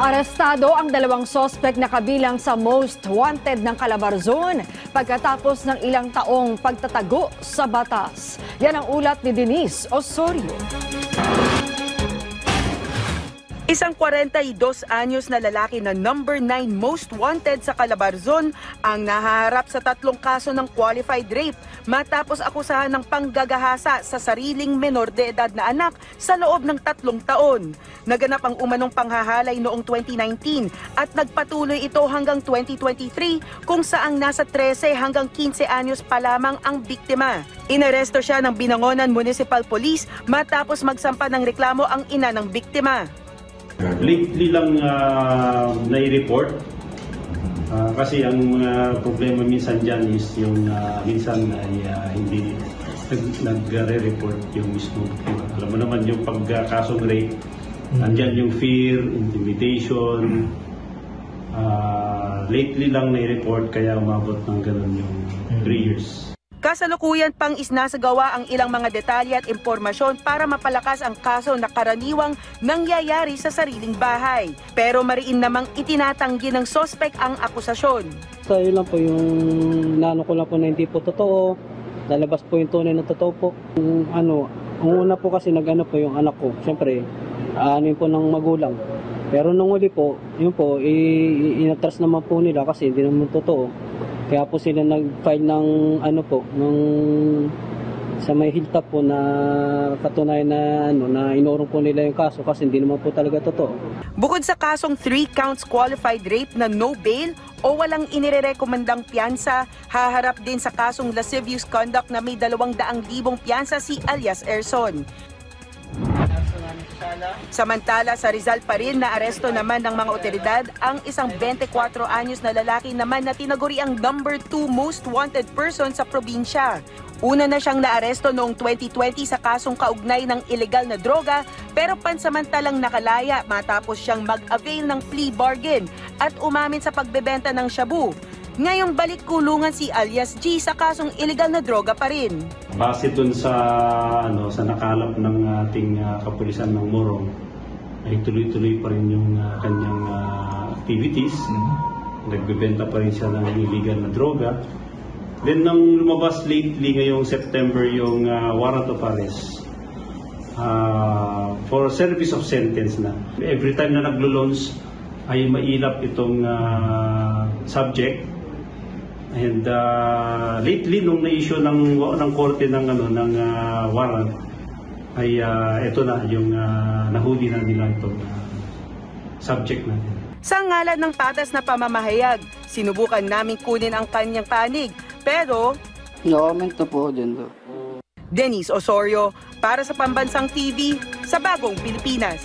Arestado ang dalawang sospek na kabilang sa most wanted ng Calabarzon pagkatapos ng ilang taong pagtatago sa batas. Yan ang ulat ni Denise Osorio. Isang 42 anyos na lalaki na number 9 most wanted sa Calabarzon ang nahaharap sa 3 kaso ng qualified rape matapos akusahan ng panggagahasa sa sariling menor de edad na anak sa loob ng 3 taon. Naganap ang umanong panghahalay noong 2019 at nagpatuloy ito hanggang 2023 kung saang nasa 13 hanggang 15 anyos pa lamang ang biktima. Inaresto siya ng Binangonan Municipal Police matapos magsampa ng reklamo ang ina ng biktima. Lately lang nai-report kasi ang problema minsan dyan is yung minsan ay hindi nagre-report yung mismo. Alam mo naman yung pagkasong rape, andyan yung fear, intimidation. Lately lang nai-report kaya umabot ng ganun yung 3 years. Kasalukuyan pang isnasagawa ang ilang mga detalye at impormasyon para mapalakas ang kaso na karaniwang nangyayari sa sariling bahay. Pero mariin namang itinatanggi ng sospek ang akusasyon. So yun lang po yung nano ko lang po na hindi po totoo. Lalabas po yung tunay na totoo po. Ang una po kasi nag-ano po yung anak ko. Siyempre, aanin po ng magulang. Pero nung uli po, yun po, inatras naman po nila kasi hindi naman totoo. Kaya po sila nag-file ng sa may hilltop po na katunayan na inurong po nila yung kaso kasi hindi naman po talaga totoo. Bukod sa kasong 3 counts qualified rape na no bail o walang inirerekomendang piyansa, haharap din sa kasong lascivious conduct na may 200,000 piyansa si alias Erson. Samantala sa Rizal pa rin na aresto naman ng mga otoridad ang isang 24 anyos na lalaki naman na tinaguriang number 2 most wanted person sa probinsya. Una na siyang naaresto noong 2020 sa kasong kaugnay ng ilegal na droga pero pansamantalang nakalaya matapos siyang mag-avail ng plea bargain at umamin sa pagbebenta ng shabu. Ngayong balik kulungan si alias G sa kasong ilegal na droga pa rin. Base dun sa nakalap ng ating kapulisan ng Morong, ay tuloy-tuloy pa rin yung kanyang activities. Nagbebenta pa rin siya ng illegal na droga. Then nang lumabas lately ngayong September yung warrant of arrest for service of sentence na. Every time na naglo-launch ay mailap itong subject. And lately nung na-issue ng korte ng warrant ay ito na yung nahuli na nila itong subject natin. Sa ngalan ng patas na pamamahayag, sinubukan naming kunin ang kanyang panig pero No-comment na po din to. Denise Osorio para sa Pambansang TV sa Bagong Pilipinas.